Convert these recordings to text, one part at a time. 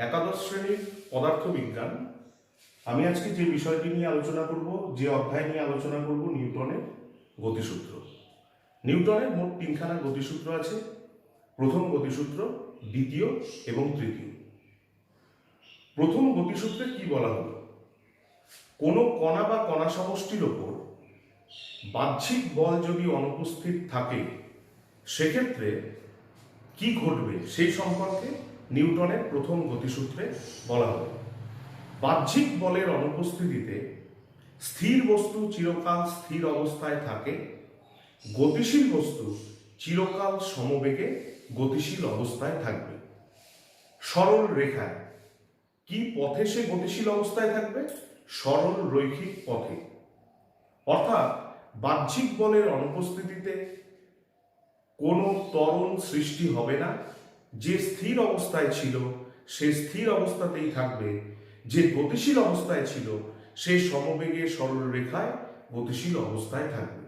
একাদশ শ্রেণীর পদার্থবিজ্ঞান। আমি আজকে যে বিষয়টি নিয়ে আলোচনা করব, যে অধ্যায় নিয়ে আলোচনা করব, নিউটনের গতিসূত্র। নিউটনের মোট তিনখানা গতিসূত্র আছে। প্রথম গতিসূত্র, দ্বিতীয় এবং তৃতীয়। প্রথম গতিসূত্রে কি বলা হলো? কোনো কণা বা কণা সমষ্টির ওপর বাহ্যিক বল যদি অনুপস্থিত থাকে সেক্ষেত্রে কি ঘটবে সেই সম্পর্কে নিউটনের প্রথম গতিসূত্রে বলা হলো। বাহ্যিক বলের অনুপস্থিতিতে স্থির বস্তু চিরকাল স্থির অবস্থায় থাকে, গতিশীল বস্তু চিরকাল সমবেগে গতিশীল অবস্থায় থাকবে। সরল রেখায় কি পথে সে গতিশীল অবস্থায় থাকবে? সরল রৈখিক পথে। অর্থাৎ বাহ্যিক বলের অনুপস্থিতিতে কোনো ত্বরণ সৃষ্টি হবে না। যে স্থির অবস্থায় ছিল সে স্থির অবস্থাতেই থাকবে, যে গতিশীল অবস্থায় ছিল সে সমবেগে সরল রেখায় গতিশীল অবস্থায় থাকবে।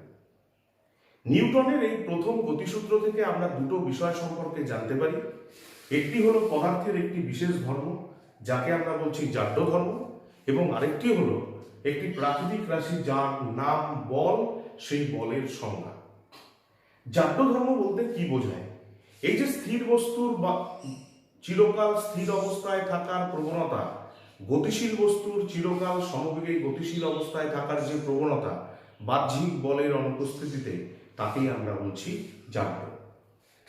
নিউটনের এই প্রথম গতিসূত্র থেকে আমরা দুটো বিষয় সম্পর্কে জানতে পারি। একটি হলো পদার্থের একটি বিশেষ ধর্ম, যাকে আমরা বলছি জাড্য ধর্ম, এবং আরেকটি হলো একটি প্রাকৃতিক রাশি যার নাম বল, সেই বলের সংজ্ঞা। জাড্য ধর্ম বলতে কি বোঝায়? এই যে স্থির বস্তুর বা চিরকাল স্থির অবস্থায় থাকার প্রবণতা, গতিশীল বস্তুর চিরকাল সমবেগে গতিশীল অবস্থায় থাকার যে প্রবণতা বাহ্যিক বলের অনুপস্থিতিতে, তাকেই আমরা বলছি জাড্য।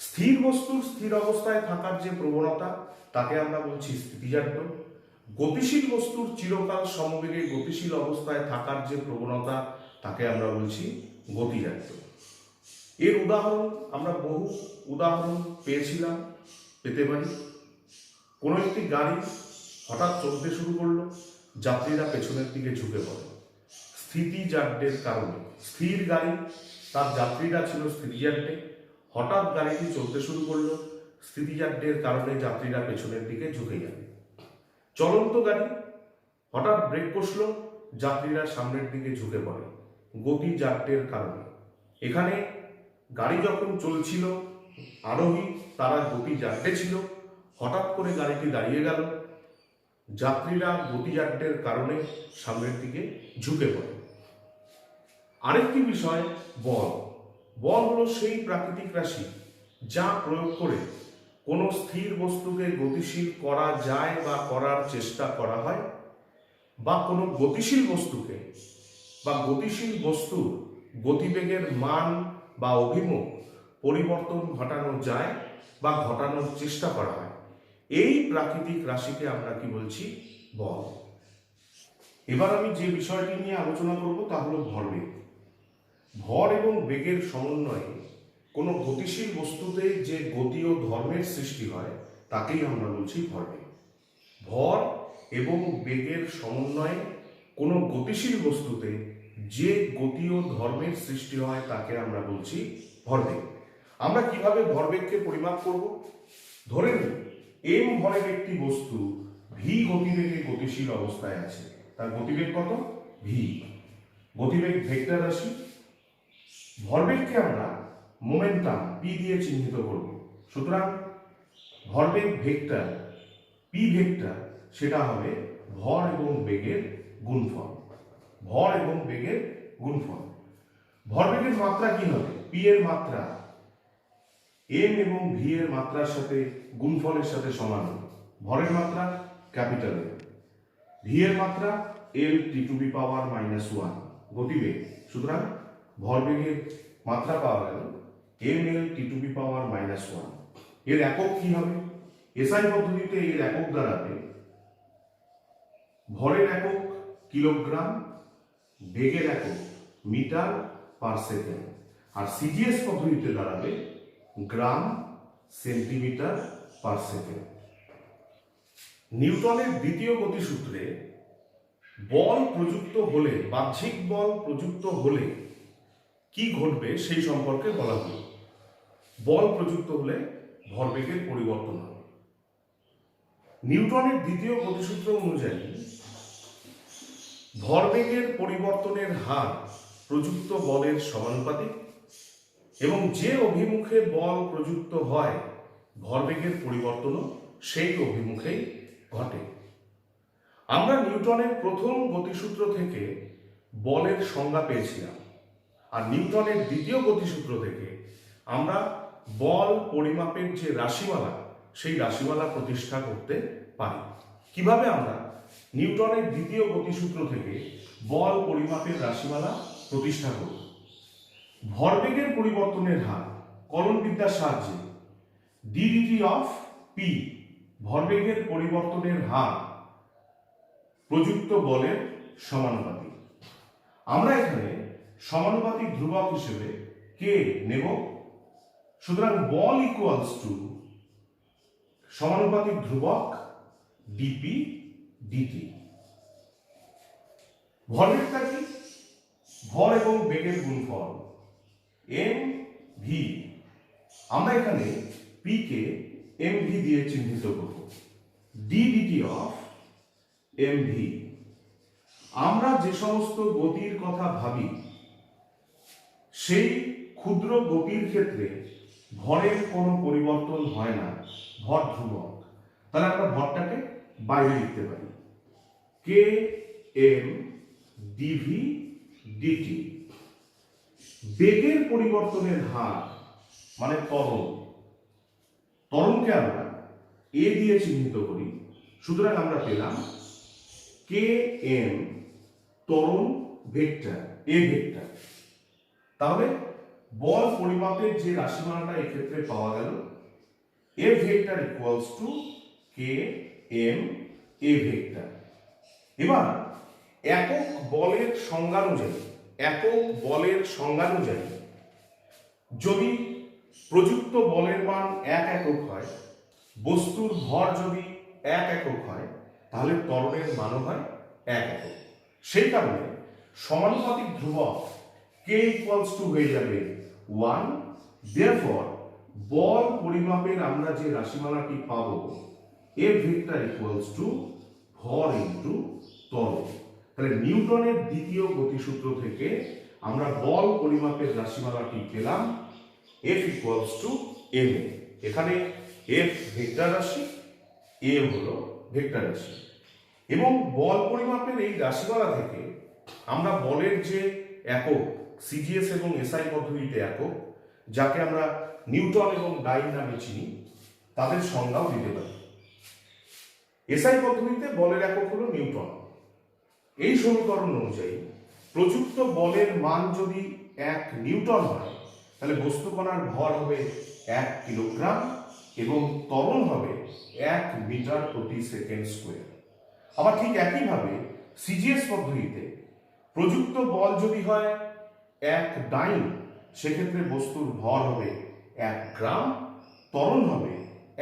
স্থির বস্তুর স্থির অবস্থায় থাকার যে প্রবণতা, তাকে আমরা বলছি স্থিতিজাড্য। গতিশীল বস্তুর চিরকাল সমবেগে গতিশীল অবস্থায় থাকার যে প্রবণতা, তাকে আমরা বলছি গতিজাড্য। এর উদাহরণ আমরা বহু উদাহরণ পেয়েছিলাম, পেতে পারি। কোনো একটি গাড়ি হঠাৎ চলতে শুরু করলো, যাত্রীরা পেছনের দিকে ঝুঁকে পড়ে স্থিতিজাড্যের কারণে। স্থির গাড়ি, তার যাত্রীরা ছিল স্থিতিজাড্যে, হঠাৎ গাড়িটি চলতে শুরু করলো, স্থিতিজাড্যের কারণে যাত্রীরা পেছনের দিকে ঝুঁকে যাবে। চলন্ত গাড়ি হঠাৎ ব্রেক কষলো, যাত্রীরা সামনের দিকে ঝুঁকে পড়ে গতিজাড্যের কারণে। এখানে গাড়ি যখন চলছিল, আরোহী তারা গতিজাড্যে ছিল, হঠাৎ করে গাড়িটি দাঁড়িয়ে গেল, যাত্রীরা গতিজাড্যের কারণে সামনের দিকে ঝুঁকে পড়ে। আরেকটি বিষয় বল। বল হলো সেই প্রাকৃতিক রাশি যা প্রয়োগ করে কোনো স্থির বস্তুকে গতিশীল করা যায় বা করার চেষ্টা করা হয়, বা কোনো গতিশীল বস্তুকে বা গতিশীল বস্তুর গতিবেগের মান বা অভিমুখ পরিবর্তন ঘটানো যায় বা ঘটানোর চেষ্টা করা হয়। এই প্রাকৃতিক রাশিকে আমরা কি বলছি? বল। এবার আমি যে বিষয়টি নিয়ে আলোচনা করব তা হলো ভরবেগ। ভর এবং বেগের সমন্বয়ে কোনো গতিশীল বস্তুতে যে গতি ও ধর্মের সৃষ্টি হয়, তাকেই আমরা বলছি ভরবেগ। ভর এবং বেগের সমন্বয়ে কোনো গতিশীল বস্তুতে যে গতি ও ধর্মের সৃষ্টি হয়, তাকে আমরা বলছি ভরবেগ। আমরা কিভাবে ভরবেগকে পরিমাপ করব? ধরে নিই এম ভরের একটি বস্তু ভি গতিবেগে গতিশীল অবস্থায় আছে। তার গতিবেগ কত? ভি। গতিবেগ ভেক্টর রাশি। ভরবেগকে আমরা মোমেন্টাম পি দিয়ে চিহ্নিত করব। সুতরাং ভরবেগ ভেক্টর পি ভেক্টর, সেটা হবে ভর এবং বেগের গুণফল। ভর এবং বেগের গুণফল। ভরবেগের মাত্রা কি হবে? পি এর মাত্রা এম এবং ভি এর মাত্রার সাথে গুণফলের সাথে সমান হবে। ভরের মাত্রা ক্যাপিটাল এম, ভি এর মাত্রা এল টি টু দি পাওয়ার -1 গতিবেগ। সুতরাং ভরবেগের মাত্রা পাওয়া গেল M L T two the পাওয়ার -1। এর একক কি হবে? এসআই পদ্ধতিতে এর একক দাঁড়াবে, ভরের একক কিলোগ্রাম, বেগের একক মিটার পার সেকেন্ড, আর সিজিএস পদ্ধতিতে দাঁড়াবে গ্রাম সেন্টিমিটার পার সেকেন্ড। নিউটনের দ্বিতীয় গতিসূত্রে বল প্রযুক্ত হলে, বাহ্যিক বল প্রযুক্ত হলে কি ঘটবে সেই সম্পর্কে বলা হলো। বল প্রযুক্ত হলে ভরবেগের পরিবর্তন হবে। নিউটনের দ্বিতীয় গতিসূত্র অনুযায়ী ভরবেগের পরিবর্তনের হার প্রযুক্ত বলের সমানুপাতিক, এবং যে অভিমুখে বল প্রযুক্ত হয় ভরবেগের পরিবর্তনও সেই অভিমুখেই ঘটে। আমরা নিউটনের প্রথম গতিসূত্র থেকে বলের সংজ্ঞা পেয়েছিলাম, আর নিউটনের দ্বিতীয় গতিসূত্র থেকে আমরা বল পরিমাপের যে রাশিমালা সেই রাশিমালা প্রতিষ্ঠা করতে পারি। কিভাবে আমরা নিউটনের দ্বিতীয় গতিসূত্র থেকে বল পরিমাপের রাশিমালা প্রতিষ্ঠা করব? ভরবেগের পরিবর্তনের হার কলনবিদ্যার সাহায্যে ডিডিটি অফ পি, ভরবেগের পরিবর্তনের হার প্রযুক্ত বলের সমানুপাতিক। আমরা এখানে সমানুপাতিক ধ্রুবক হিসেবে কে নেব। সুতরাং বল ইকুয়ালস টু সমানুপাতিক ধ্রুবক ডিপি ডিটি। ভরবেগটা কি? ভর এবং বেগের গুণফল এম ভি। আমরা এখানে পি কে এম ভি দিয়ে চিহ্নিত করব। DDT of M V. আমরা যে সমস্ত গতির কথা ভাবি সেই ক্ষুদ্র গতির ক্ষেত্রে ভরের কোনো পরিবর্তন হয় না, ভর ধ্রুবক। তাহলে আমরা ভরটাকে বাইরে লিখতে পারি কে এম ডিভি ডিটি। বেগের পরিবর্তনের হার মানে ত্বরণ, ত্বরণকে আমরা এ দিয়ে চিহ্নিত করি। সুতরাং আমরা পেলাম কে এম ত্বরণ ভেক্টর এ ভেক্টর। তাহলে বল পরিমাপের যে রাশিমালাটা এক্ষেত্রে পাওয়া গেল A vector equals to K M A vector. এবার একক বলের সংজ্ঞানুযায়ী যদি প্রযুক্ত বলের মান 1 একক হয়, বস্তুর ভর যদি 1 একক হয়, তাহলে ত্বরণের মানও হয় 1 একক। সেই কারণে সমানুপাতিক ধ্রুবক কে ইকুয়ালস টু হয়ে যাবে 1। দেয়ারফর বল পরিমাপের আমরা যে রাশিমালাটি পাবো এ ভেক্টর ইকুয়ালস টু ভর ইনটু ত্বরণ। তাহলে নিউটনের দ্বিতীয় গতিসূত্র থেকে আমরা বল পরিমাপের রাশিমালাটি পেলাম F equals to M A. এখানে এফ ভেক্টর রাশি, এ হলো ভেক্টর রাশি। এবং বল পরিমাপের এই রাশিমালা থেকে আমরা বলের যে একক সিজিএস এবং এসআই পদ্ধতিতে একক, যাকে আমরা নিউটন এবং ডাইন নামে চিনি, তাদের সংজ্ঞাও দিতে পারি। এসআই পদ্ধতিতে বলের একক হলো নিউটন। এই সমীকরণ অনুযায়ী প্রযুক্ত বলের মান যদি 1 নিউটন হয়, তাহলে বস্তু কণার ভর হবে 1 কিলোগ্রাম এবং ত্বরণ হবে 1 মিটার প্রতি সেকেন্ড স্কোয়ার। আবার ঠিক একইভাবে সিজিএস পদ্ধতিতে প্রযুক্ত বল যদি হয় 1 ডাইন, সেক্ষেত্রে বস্তুর ভর হবে 1 গ্রাম, ত্বরণ হবে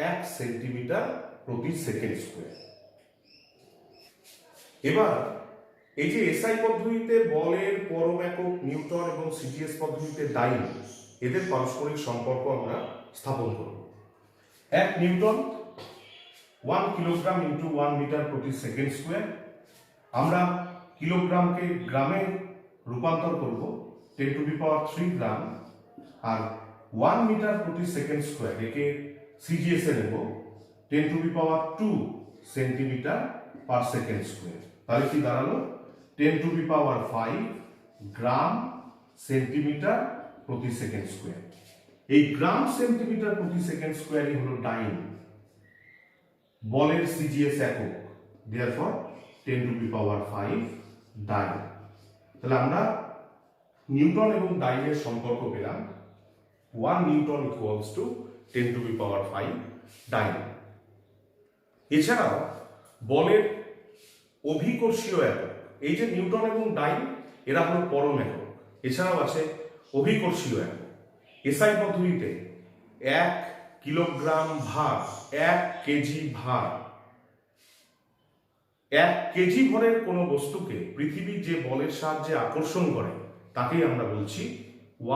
1 সেন্টিমিটার প্রতি সেকেন্ড স্কোয়ার। এবার এই যে এসআই পদ্ধতিতে বলের পরম একক নিউটন এবং সিজিএস পদ্ধতিতে ডাইন, এদের পারস্পরিক সম্পর্ক আমরা স্থাপন করব। 1 নিউটন 1 কিলোগ্রাম ইন্টু 1 মিটার প্রতি সেকেন্ড স্কোয়ার। আমরা কিলোগ্রামকে গ্রামে রূপান্তর করব 10 টু দি পাওয়ার 3 গ্রাম, আর 1 মিটার প্রতি সেকেন্ড স্কোয়ার একে সিজিএস এ নেব 10 to the power 2 centimetre per second square. তাহলে কি দাঁড়ালো 10 to the power 5 gram centimetre প্রতি সেকেন্ড স্কোয়ার। এই গ্রাম সেন্টিমিটার প্রতি সেকেন্ড স্কোয়ারই হলো ডাইন, বলের সিজিএস একক। Therefore 10 to the power 5 dyne. তাহলে আমরা নিউটন এবং ডাইনের সম্পর্ক পেলাম 1 newton equals to 10 to the power 5 dyne. এছাড়াও বলের অভিকর্ষীয় একক, এই যে নিউটন এবং ডাইন এরা হলো পরম একক, এছাড়াও আছে অভিকর্ষীয় একক। এসআই পদ্ধতিতে 1 কিলোগ্রাম ভার 1 কেজি ভার, 1 কেজি ভরের কোনো বস্তুকে পৃথিবী যে বলের সাহায্যে আকর্ষণ করে তাকেই আমরা বলছি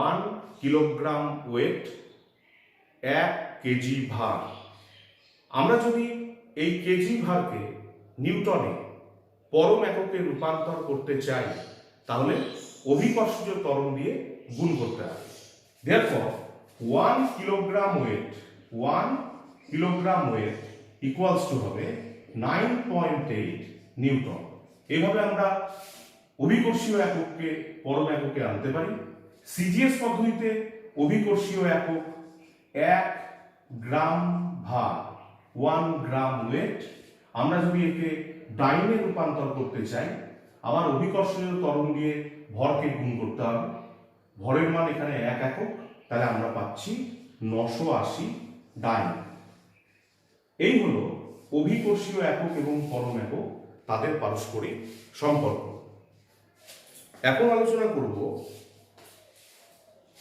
1 কিলোগ্রাম ওয়েট 1 কেজি ভার। আমরা যদি এই কেজি ভারকে নিউটনে পরম এককে রূপান্তর করতে চাই, তাহলে অভিকর্ষজ ত্বরণ দিয়ে গুণ করতে হবে। Therefore 1 kilogram weight equals to হবে 9.8 নিউটন। এভাবে আমরা অভিকর্ষীয় এককে পরম এককে আনতে পারি। সিজিএস পদ্ধতিতে অভিকর্ষীয় একক 1 গ্রাম ভার 1 গ্রাম ওয়েট। আমরা যদি একে ডাইনে রূপান্তর করতে চাই, আবার অভিকর্ষীয় ত্বরণ দিয়ে ভরকে গুণ করতে হবে। ভরের মান এখানে 1 একক, তাহলে আমরা পাচ্ছি 980 ডাইন। এই হলো অভিকর্ষীয় একক এবং পরম একক তাদের পারস্পরিক সম্পর্ক। এখন আলোচনা করব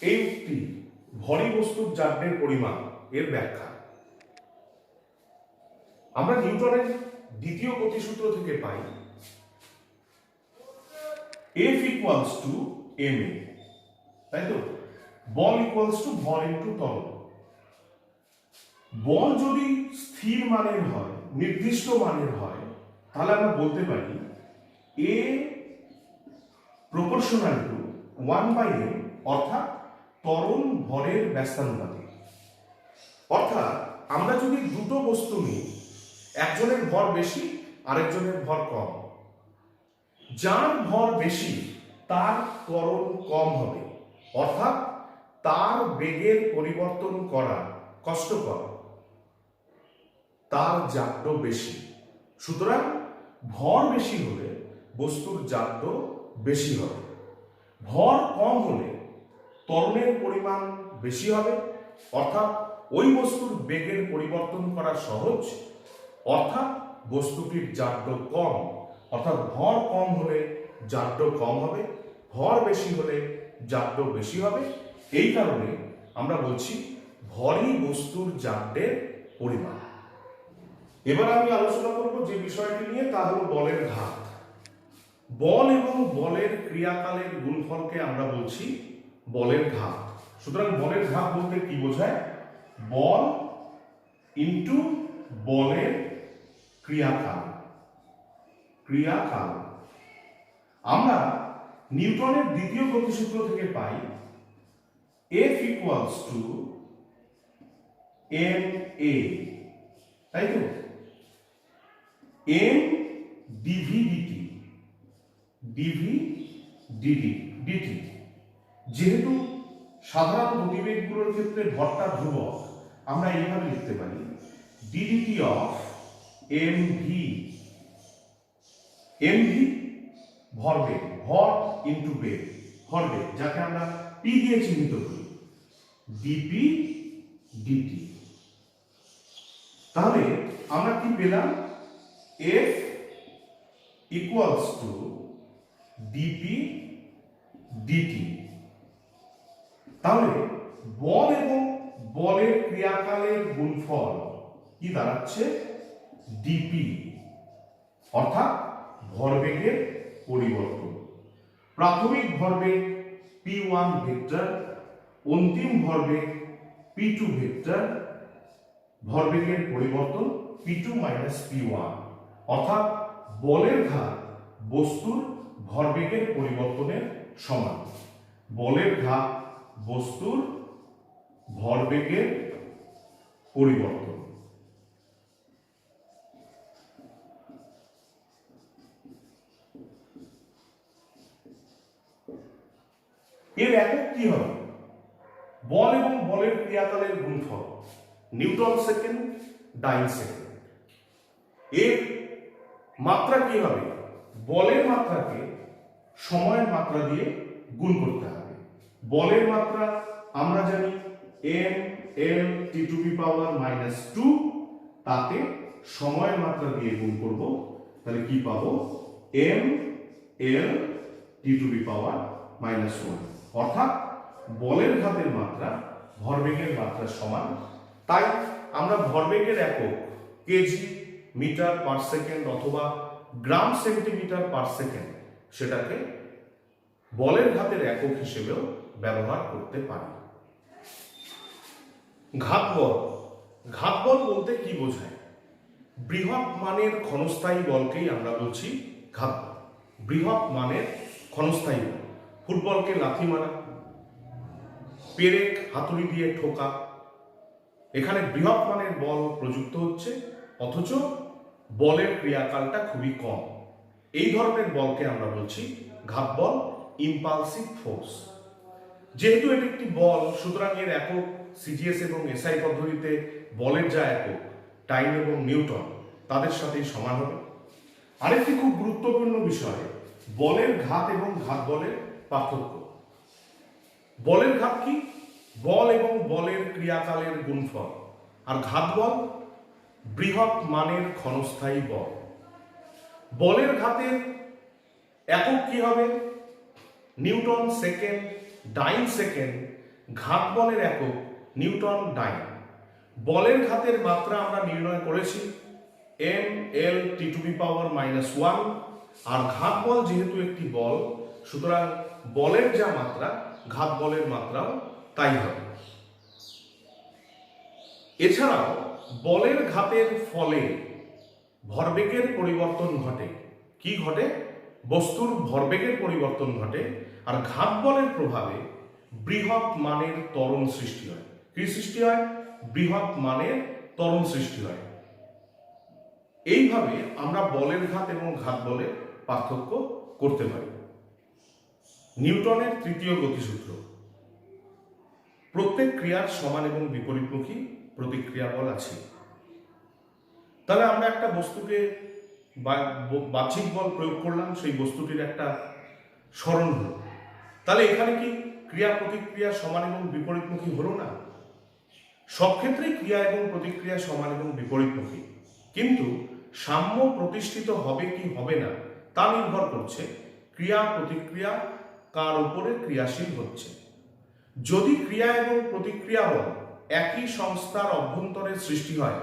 এই উক্তি ভরী বস্তুর জাড্যের পরিমাণ এর ব্যাখ্যা। আমরা নিউটনের দ্বিতীয় গতিসূত্র থেকে পাই F equals to ma, তাই তো? বল ইকুয়ালস টু ভর ইন্টু ত্বরণ। বল যদি স্থির মানের হয়, নির্দিষ্ট মানের হয়, তাহলে আমরা বলতে পারি a প্রপোর্শনাল টু 1/m, অর্থাৎ ত্বরণ ভরের ব্যস্তানুপাতিক। অর্থাৎ আমরা যদি দুটো বস্তু নিই, একজনের ভর বেশি আরেকজনের ভর কম, যার ভর বেশি তার ত্বরণ কম হবে, অর্থাৎ তার বেগের পরিবর্তন করা কষ্টকর, তার জাড্য বেশি। সুতরাং ভর বেশি হলে বস্তুর জাড্য বেশি হবে। ভর কম হলে ত্বরণের পরিমাণ বেশি হবে, অর্থাৎ ওই বস্তুর বেগের পরিবর্তন করা সহজ, অর্থাৎ বস্তুটির জাড্য কম। অর্থাৎ ভর কম হলে জাড্য কম হবে, ভর বেশি হলে জাড্য বেশি হবে। এই কারণে আমরা বলছি ভরই বস্তুর জাড্যের পরিমাণ। এবার আমি আলোচনা করব যে বিষয়টি নিয়ে, তা হলো বলের ঘাত। বল এবং বলের ক্রিয়াকালের গুণফলকে আমরা বলছি বলের ঘাত। সুতরাং বলের ঘাত বলতে কি বোঝায়? বল ইন্টু বলের ক্রিয়াকাল। ক্রিয়াকাল আমরা নিউটনের দ্বিতীয় গতিসূত্র থেকে পাই F equals to ma, তাই তো? m dv dt। যেহেতু সাধারণ গতিবেগগুলোর ক্ষেত্রে ভরটা ধ্রুবক, আমরা এইভাবে লিখতে পারি ddt of mv। mv ভরবেগ, ভর ইন্টু বেগ, ভরবেগ, যাকে আমরা p দিয়ে চিহ্নিত করি, dp dt। তাহলে আমরা কি পেলাম? F equals to dp dt। তাহলে বল এবং বলের ক্রিয়াকালের গুণফল কি দাঁড়াচ্ছে? dp, অর্থাৎ ভরবেগের পরিবর্তন। প্রাথমিক ভরবেগ p1 ভেক্টর, অন্তিম ভরবেগ p2 ভেক্টর, ভরবেগের পরিবর্তন p2 - p1, অর্থাৎ বলের ঘাত বস্তুর ভরবেগের পরিবর্তনের সমান। বলের ঘাত বস্তুর ভরবেগের পরিবর্তন। এর একক কি হবে? বল এবং বলের ক্রিয়াকালের গুণফল, নিউটন সেকেন্ড, ডাইন সেকেন্ড। এর মাত্রা কি হবে? বলের মাত্রাকে সময়ের মাত্রা দিয়ে গুণ করতে হবে। বলের মাত্রা আমরা জানি m/(L)(T⁻²), তাকে সময়ের মাত্রা দিয়ে গুণ করব, তাহলে কি পাবো? m/(L)(T⁻²)-1, অর্থাৎ বলের ঘাতের মাত্রা ভরবেগের মাত্রার সমান। তাই আমরা ভরবেগের একক কেজি মিটার পার সেকেন্ড অথবা গ্রাম সেন্টিমিটার পার সেকেন্ড সেটাকে বলের ঘাতের একক হিসেবেও ব্যবহার করতে পারি। ঘাত বল। ঘাত বল বলতে কি বোঝায়? বৃহৎ মানের ক্ষণস্থায়ী বলকেই আমরা বলছি ঘাত বল। বৃহৎ মানের ক্ষণস্থায়ী বল, ফুটবলকে লাথি মারা, পেরেক হাতুড়ি দিয়ে ঠোকা, এখানে বৃহৎ মানের বল প্রযুক্ত হচ্ছে, অথচ বলের ক্রিয়াকালটা খুবই কম। এই ধরনের বলকে আমরা বলছি ঘাত বল, ইম্পালসিভ ফোর্স। যেহেতু এটি একটি বল, সুতরাং এর একক সিজিএস এবং এসআই পদ্ধতিতে বলের যা একক টাইম এবং নিউটন তাদের সাথেই সমান হবে। আরেকটি খুব গুরুত্বপূর্ণ বিষয়, বলের ঘাত এবং ঘাত বলের পার্থক্য। বলের ঘাত কি? বল এবং বলের ক্রিয়াকালের গুণফল। আর ঘাত বল বৃহৎ মানের ক্ষণস্থায়ী বল। বলের ঘাতের একক কি হবে? নিউটন সেকেন্ড, ডাইন সেকেন্ড। ঘাত বলের একক নিউটন ডাইন। বলের ঘাতের মাত্রা আমরা নির্ণয় করেছি mL(T⁻⁻1), আর ঘাত বল যেহেতু একটি বল, সুতরাং বলের যা মাত্রা ঘাত বলের মাত্রাও তাই হবে। এছাড়াও বলের ঘাতের ফলে ভরবেগের পরিবর্তন ঘটে। কি ঘটে? বস্তুর ভরবেগের পরিবর্তন ঘটে। আর ঘাত বলের প্রভাবে বৃহৎ মানের ত্বরণ সৃষ্টি হয়। কি সৃষ্টি হয়? বৃহৎ মানের ত্বরণ সৃষ্টি হয়। এইভাবে আমরা বলের ঘাত এবং ঘাত বলের পার্থক্য করতে পারি। নিউটনের তৃতীয় গতিসূত্র। প্রত্যেক ক্রিয়ার সমান এবং বিপরীতমুখী প্রতিক্রিয়া বল আছে। তাহলে আমরা একটা বস্তুকে বাহ্যিক বল প্রয়োগ করলাম, সেই বস্তুটির একটা সরণ হলো। তাহলে এখানে কি ক্রিয়া প্রতিক্রিয়া সমান এবং বিপরীতমুখী হলো না? সব ক্ষেত্রেই ক্রিয়া এবং প্রতিক্রিয়া সমান এবং বিপরীতমুখী, কিন্তু সাম্য প্রতিষ্ঠিত হবে কি হবে না তা নির্ভর করছে ক্রিয়া প্রতিক্রিয়া কার উপরে ক্রিয়াশীল হচ্ছে। যদি ক্রিয়া এবং প্রতিক্রিয়া বল একই সংস্থার অভ্যন্তরে সৃষ্টি হয়,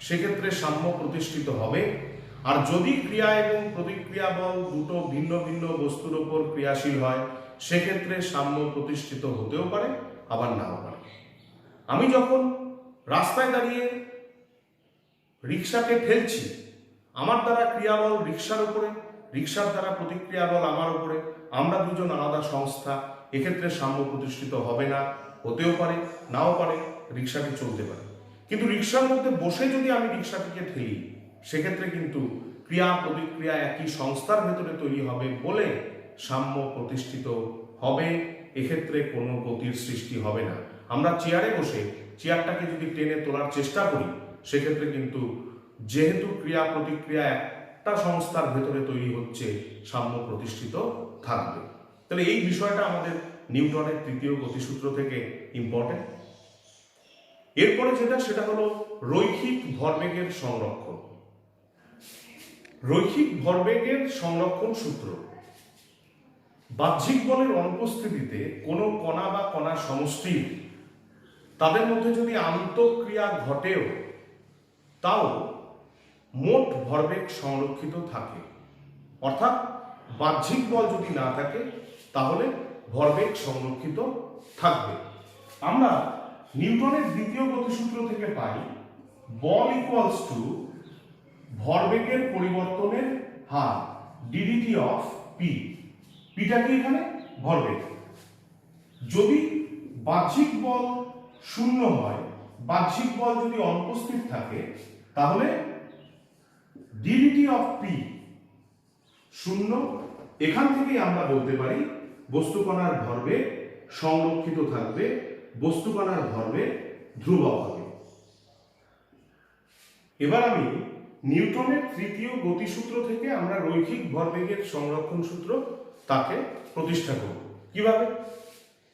সেক্ষেত্রে সাম্য প্রতিষ্ঠিত হবে। আর যদি ক্রিয়া এবং প্রতিক্রিয়া বল দুটো ভিন্ন ভিন্ন বস্তুর উপর ক্রিয়াশীল হয়, সেক্ষেত্রে সাম্য প্রতিষ্ঠিত হতেও পারে, আবার নাও পারে। আমি যখন রাস্তায় দাঁড়িয়ে রিক্সাকে ঠেলছি, আমার দ্বারা ক্রিয়া বল রিক্সার উপরে, রিক্সার দ্বারা প্রতিক্রিয়া বল আমার উপরে, আমরা দুজন আলাদা সংস্থা, এক্ষেত্রে সাম্য প্রতিষ্ঠিত হবে না, হতেও পারে, নাও পারে, রিক্সাটি চলতে পারে। কিন্তু রিক্সার মধ্যে বসে যদি আমি রিক্সাটিকে ঠেলি, সেক্ষেত্রে কিন্তু ক্রিয়া প্রতিক্রিয়া একই সংস্থার ভেতরে তৈরি হবে বলে সাম্য প্রতিষ্ঠিত হবে। এক্ষেত্রে কোনো গতির সৃষ্টি হবে না। আমরা চেয়ারে বসে চেয়ারটাকে যদি টেনে তোলার চেষ্টা করি, সেক্ষেত্রে কিন্তু যেহেতু ক্রিয়া প্রতিক্রিয়া একটা সংস্থার ভেতরে তৈরি হচ্ছে, সাম্য প্রতিষ্ঠিত থাকবে। তাহলে এই বিষয়টা আমাদের নিউটনের তৃতীয় গতিসূত্র থেকে ইম্পর্টেন্ট। এরপরে সেটা হলো রৈখিক ভরবেগের সংরক্ষণ। রৈখিক ভরবেগের সংরক্ষণ সূত্র। বাহ্যিক বলের অনুপস্থিতিতে কোনো কণা বা কণার সমষ্টি তাদের মধ্যে যদি আন্তঃক্রিয়া ঘটেও, তাও মোট ভরবেগ সংরক্ষিত থাকে। অর্থাৎ বাহ্যিক বল যদি না থাকে, তাহলে ভরবেগ সংরক্ষিত থাকবে। আমরা নিউটনের দ্বিতীয় গতিসূত্র থেকে পাই বল ইকুয়ালস টু ভরবেগের পরিবর্তনের হার ডিডিটি অফ পি। পিটা কি এখানে? ভরবেগ। যদি বাহ্যিক বল শূন্য হয়, বাহ্যিক বল যদি অনুপস্থিত থাকে, তাহলে ডিডিটি অফ পি শূন্য। এখান থেকেই আমরা বলতে পারি বস্তুকণার ভরবেগ সংরক্ষিত থাকবে, বস্তুকণার ভরবেগ ধ্রুবক হবে। এবার আমি নিউটনের তৃতীয় গতিসূত্র থেকে আমরা রৈখিক ভরবেগের সংরক্ষণ সূত্র তাকে প্রতিষ্ঠা করব। কিভাবে?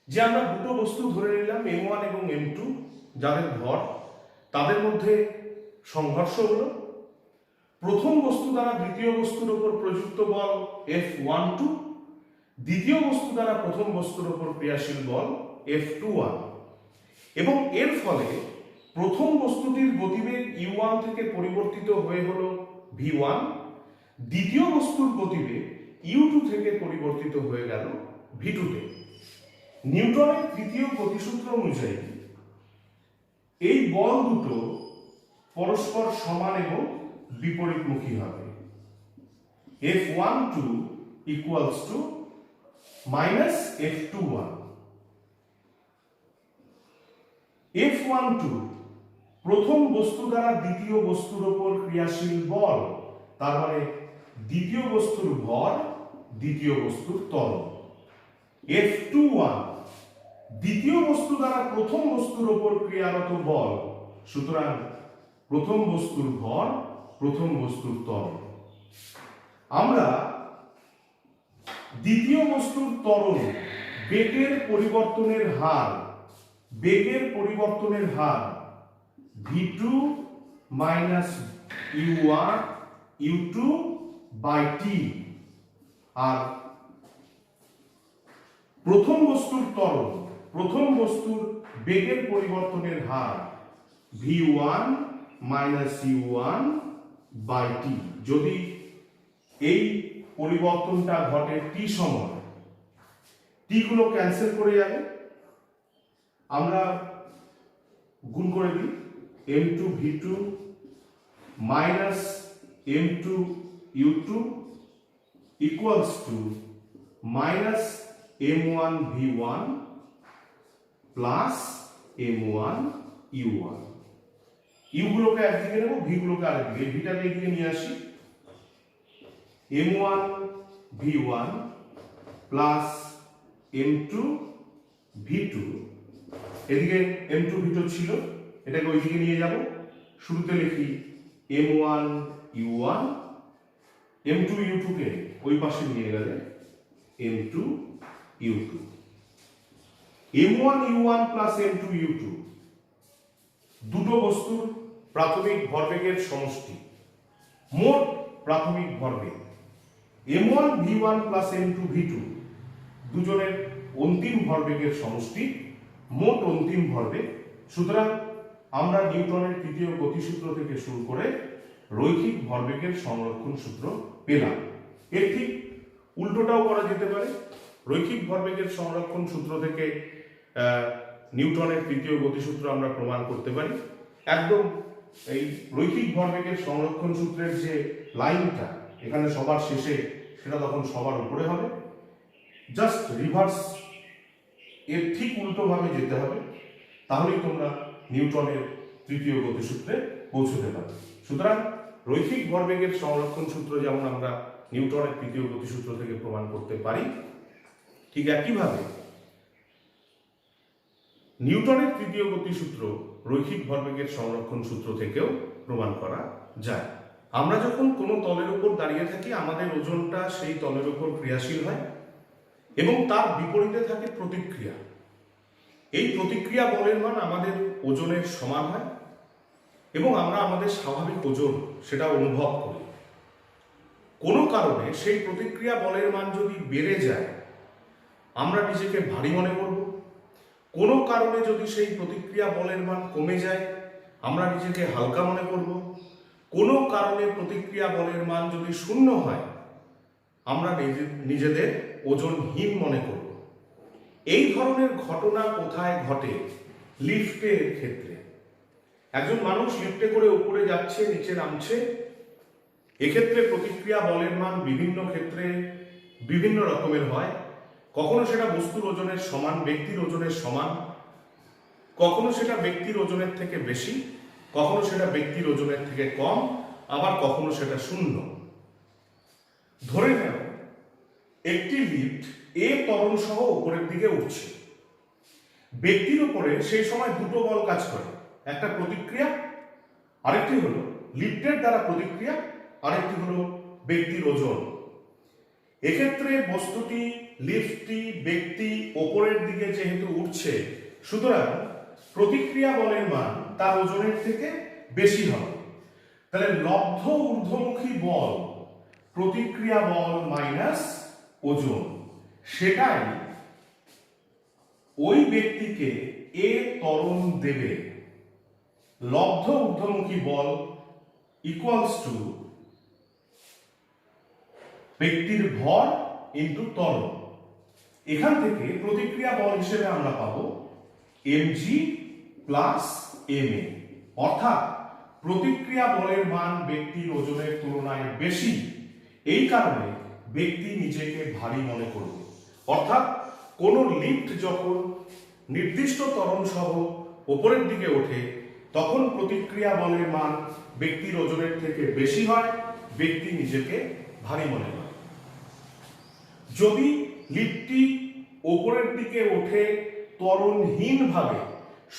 যে আমরা দুটো বস্তু ধরে নিলাম m1 এবং m2, যাদের ভর, তাদের মধ্যে সংঘর্ষ হলো। প্রথম বস্তু দ্বারা দ্বিতীয় বস্তুর উপর প্রযুক্ত বল F12, দ্বিতীয় বস্তু দ্বারা প্রথম বস্তুর উপর ক্রিয়াশীল বল F21, এবং এর ফলে প্রথম বস্তুটির গতিবেগ u1 থেকে পরিবর্তিত হয়ে হলো v1, দ্বিতীয় বস্তুর গতিবেগ u2 থেকে পরিবর্তিত হয়ে গেল v2 তে। নিউটনের তৃতীয় গতিসূত্র অনুযায়ী এই বল দুটো পরস্পর সমান এবং বিপরীতমুখী হবে। F12 equals to minus F21. F12 প্রথম বস্তু দ্বারা দ্বিতীয় বস্তুর উপর ক্রিয়াশীল বল, তার মানে দ্বিতীয় বস্তুর ভর দ্বিতীয় বস্তুর ত্বরণ। F21 দ্বিতীয় বস্তু দ্বারা প্রথম বস্তুর উপর ক্রিয়ারত বল, সুতরাং প্রথম বস্তুর ভর প্রথম বস্তুর ত্বরণ। আমরা দ্বিতীয় বস্তুর ত্বরণ বেগের পরিবর্তনের হার v2 minus u2 by T, আর প্রথম বস্তুর ত্বরণ প্রথম বস্তুর বেগের পরিবর্তনের হার v1 minus u1 by T. যদি এই পরিবর্তনটা ঘটে টি সময়, টি গুলো ক্যান্সেল করে যাবে, আমরা গুণ করে দিই m2 v2 minus m2 u2 equals to minus m1 v1 plus m1 u1। U গুলোকে একদিকে নেব, ভি গুলোকে আরেকদিকে, ভিটাকে এদিকে নিয়ে আসি, m1 v1 plus m2 v2, এদিকে m2 v2 ছিল, এটাকে ওইদিকে নিয়ে যাব, শুরুতে লিখি m1 u1, m2 u2 কে ওই পাশে নিয়ে গেলে m2 u2, m1 u1 plus m2 u2 দুটো বস্তুর প্রাথমিক ভরবেগের সমষ্টি, মোট প্রাথমিক ভরবেগ। m1 v1 plus m2 v2 দুজনের অন্তিম ভরবেগের সমষ্টি, মোট অন্তিম ভরবেগ। সুতরাং আমরা নিউটনের তৃতীয় গতিসূত্র থেকে শুরু করে রৈখিক ভরবেগের সংরক্ষণ সূত্র পেলাম। এর ঠিক উল্টোটাও করা যেতে পারে। রৈখিক ভরবেগের সংরক্ষণ সূত্র থেকে নিউটনের তৃতীয় গতিসূত্র আমরা প্রমাণ করতে পারি। একদম এই রৈখিক ভরবেগের সংরক্ষণ সূত্রের যে লাইনটা এখানে সবার শেষে, সেটা তখন সবার উপরে হবে। জাস্ট রিভার্স, এর ঠিক উল্টো ভাবে যেতে হবে, তাহলেই তোমরা নিউটনের তৃতীয় গতিসূত্রে পৌঁছতে পারবে। সুতরাং রৈখিক ভরবেগের সংরক্ষণ সূত্র যেমন আমরা নিউটনের তৃতীয় গতিসূত্র থেকে প্রমাণ করতে পারি, ঠিক একইভাবে নিউটনের তৃতীয় গতিসূত্র রৈখিক ভরবেগের সংরক্ষণ সূত্র থেকেও প্রমাণ করা যায়। আমরা যখন কোনো তলের উপর দাঁড়িয়ে থাকি, আমাদের ওজনটা সেই তলের উপর ক্রিয়াশীল হয় এবং তার বিপরীতে থাকে প্রতিক্রিয়া। এই প্রতিক্রিয়া বলের মান আমাদের ওজনের সমান হয় এবং আমরা আমাদের স্বাভাবিক ওজন সেটা অনুভব করি। কোনো কারণে সেই প্রতিক্রিয়া বলের মান যদি বেড়ে যায়, আমরা নিজেকে ভারী মনে করব। কোনো কারণে যদি সেই প্রতিক্রিয়া বলের মান কমে যায়, আমরা নিজেকে হালকা মনে করব। কোনো কারণে প্রতিক্রিয়া বলের মান যদি শূন্য হয়, আমরা নিজেদের ওজনহীন মনে করব। এই ধরনের ঘটনা কোথায় ঘটে? লিফটের ক্ষেত্রে। একজন মানুষ লিফটে করে উপরে যাচ্ছে, নিচে নামছে, এক্ষেত্রে প্রতিক্রিয়া বলের মান বিভিন্ন ক্ষেত্রে বিভিন্ন রকমের হয়। কখনো সেটা বস্তুর ওজনের সমান, ব্যক্তির ওজনের সমান, কখনো সেটা ব্যক্তির ওজনের থেকে বেশি, কখনো সেটা ব্যক্তির ওজনের থেকে কম, আবার কখনো সেটা শূন্য। ধরে নাও একটি লিফট এ ত্বরণ সহ উপরের দিকে উঠছে। ব্যক্তির উপরে সেই সময় দুটো বল কাজ করে, একটা প্রতিক্রিয়া, আরেকটি হলো লিফটের দ্বারা প্রতিক্রিয়া, আরেকটি হলো ব্যক্তির ওজন। এক্ষেত্রে বস্তুটি, লিফটটি, ব্যক্তি ওপরের দিকে যেহেতু উঠছে, সুতরাং প্রতিক্রিয়া বলের মান তার ওজনের থেকে বেশি হবে। তাহলে লব্ধ ঊর্ধ্বমুখী বল প্রতিক্রিয়া বল মাইনাস ওজন, সেটাই ওই ব্যক্তিকে এ ত্বরণ দেবে। লব্ধ ঊর্ধ্বমুখী বল ইকুয়ালস টু ব্যক্তির ভর ইন্টু ত্বরণ। এখান থেকে প্রতিক্রিয়া বল হিসেবে আমরা পাবো mg প্লাস ma, অর্থাৎ প্রতিক্রিয়া বলের মান ব্যক্তির ওজনের তুলনায় বেশি, এই কারণে ব্যক্তি নিজেকে ভারী মনে করবে। অর্থাৎ কোন লিফট যখন নির্দিষ্ট ত্বরণ সহ উপরের দিকে ওঠে, তখন প্রতিক্রিয়া বলের মান ব্যক্তির ওজনের থেকে বেশি হয়, ব্যক্তি নিজেকে ভারী মনে করে। যদি লিফটটি ওপরের দিকে ওঠে ত্বরণহীনভাবে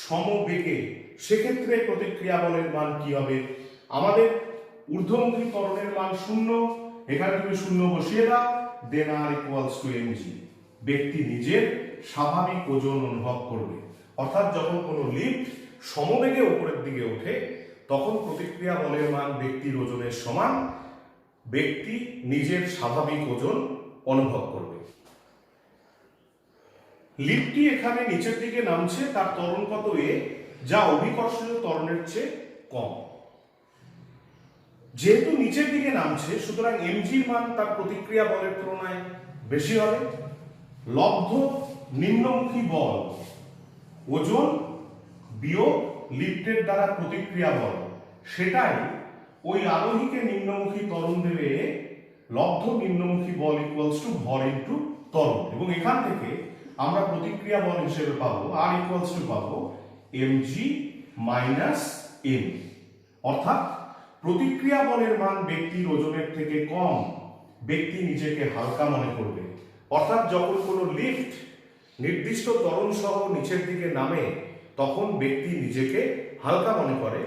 সমবেগে, সেক্ষেত্রে প্রতিক্রিয়া বলের মান কি হবে? আমাদের ঊর্ধ্বমুখী ত্বরণের মান 0, এখানে তুমি 0 বসিয়ে দাও, দেন আর ইকুয়ালস টু mg। ব্যক্তি নিজের স্বাভাবিক ওজন অনুভব করবে। অর্থাৎ যখন কোনো লিফট সমবেগে উপরের দিকে ওঠে তখন প্রতিক্রিয়া বলের মান ব্যক্তির ওজনের সমান, ব্যক্তি নিজের স্বাভাবিক ওজন অনুভব করবে। লিফটটি এখানে নিচের দিকে নামছে, তার ত্বরণ কত a, যা অভিকর্ষীয় ত্বরণের চেয়ে কম। যেহেতু নিচের দিকে নামছে সুতরাং mgর মান তার প্রতিক্রিয়া বলের তুলনায় বেশি হবে। লব্ধ নিম্নমুখী বল ওজন বিয়োগ লিফটের দ্বারা প্রতিক্রিয়া বল, সেটাই ওই আরোহীকে নিম্নমুখী ত্বরণ দেবে লব্ধ নিম্নমুখী বল ইকুয়ালস টু ভর ইনটু ত্বরণ। এবং এখান থেকে আমরা প্রতিক্রিয়া বল হিসেবে পাবো আর ইকুয়ালস টু পাবো mg মাইনাস m। অর্থাৎ প্রতিক্রিয়া বলের মান ব্যক্তির ওজনের থেকে কম, ব্যক্তি নিজেকে হালকা মনে করবে। অর্থাৎ যখন কোনো লিফট নির্দিষ্ট ত্বরণ সহ নিচের দিকে নামে তখন ব্যক্তি নিজেকে হালকা মনে করে,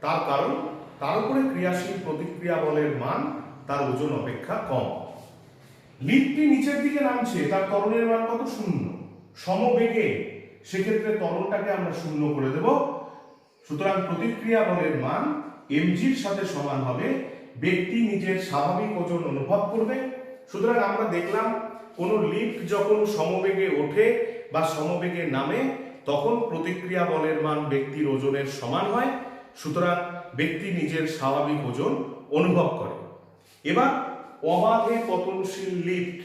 তার কারণ তার উপরে ক্রিয়াশীল প্রতিক্রিয়া বলের মান তার ওজন অপেক্ষা কম। লিফটটি নিচের দিকে নামছে, তার ত্বরণের মান কত? 0, সমবেগে, সেক্ষেত্রে ত্বরণটাকে আমরা 0 করে দেব। সুতরাং প্রতিক্রিয়া বলের মান mgর সাথে সমান হবে, ব্যক্তি নিজের স্বাভাবিক ওজন অনুভব করবে। সুতরাং আমরা দেখলাম কোন লিফট যখন সমবেগে ওঠে বা সমবেগে নামে তখন প্রতিক্রিয়া বলের মান ব্যক্তির ওজনের সমান হয়, সুতরাং ব্যক্তি নিজের স্বাভাবিক ওজন অনুভব করে। এবার অবাধে পতনশীল লিফট,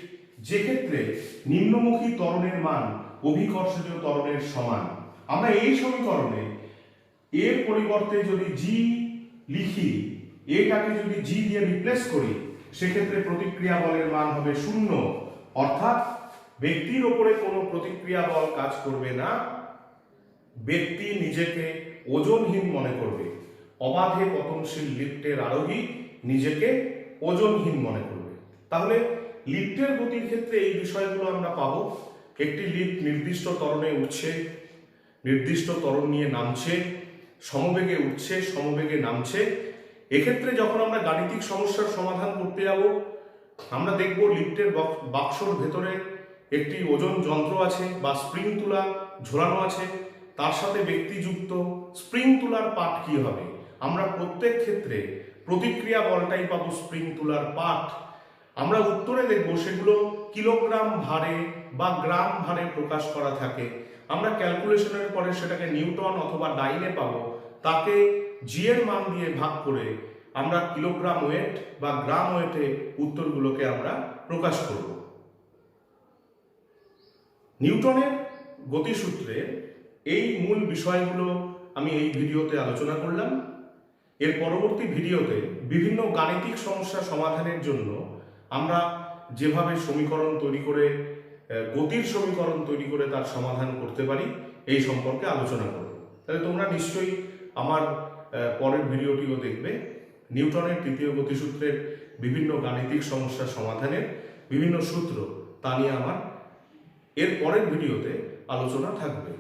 যেক্ষেত্রে নিম্নমুখী ত্বরণের মান অভিকর্ষীয় ত্বরণের সমান, আমরা এই সমীকরণে এর পরিবর্তে যদি জি লিখি, এটাকে যদি জি দিয়ে রিপ্লেস করি, সেক্ষেত্রে প্রতিক্রিয়া বলের মান হবে 0। অর্থাৎ ব্যক্তির উপরে কোনো প্রতিক্রিয়া বল কাজ করবে না, ব্যক্তি নিজেকে ওজনহীন মনে করবে। অবাধে পতনশীল লিফটের আরোহী নিজেকে ওজনহীন মনে করবে। তাহলে লিফটের গতির ক্ষেত্রে এই বিষয়গুলো আমরা পাবো। একটি লিফট নির্দিষ্ট ত্বরণে উঠছে, নির্দিষ্ট ত্বরণ নিয়ে নামছে, সমবেগে উঠছে, সমবেগে নামছে। এক্ষেত্রে যখন আমরা গাণিতিক সমস্যার সমাধান করতে যাব, আমরা দেখব লিফটের বাক্সর ভেতরে একটি ওজন যন্ত্র আছে বা স্প্রিং তুলা ঝোলানো আছে, তার সাথে ব্যক্তিযুক্ত স্প্রিং তুলার পাট কি হবে? আমরা প্রত্যেক ক্ষেত্রে প্রতিক্রিয়া বলটাই পাবো স্প্রিং তুলার পাট। আমরা উত্তরে দেখব সেগুলো কিলোগ্রাম ভারে বা গ্রাম ভারে প্রকাশ করা থাকে। আমরা ক্যালকুলেশনের পরে সেটাকে নিউটন অথবা ডাইনে পাবো, তাকে জি এর মান দিয়ে ভাগ করে আমরা কিলোগ্রাম ওয়েট বা গ্রাম ওয়েটে উত্তরগুলোকে আমরা প্রকাশ করব। নিউটনের গতিসূত্রের এই মূল বিষয়গুলো আমি এই ভিডিওতে আলোচনা করলাম। এর পরবর্তী ভিডিওতে বিভিন্ন গাণিতিক সমস্যা সমাধানের জন্য আমরা যেভাবে সমীকরণ তৈরি করে, গতির সমীকরণ তৈরি করে তার সমাধান করতে পারি, এই সম্পর্কে আলোচনা করব। তাহলে তোমরা নিশ্চয়ই আমার পরের ভিডিওটিও দেখবে। নিউটনের তৃতীয় গতিসূত্রের বিভিন্ন গাণিতিক সমস্যা সমাধানের বিভিন্ন সূত্র, তা নিয়ে আমার এর পরের ভিডিওতে আলোচনা থাকবে।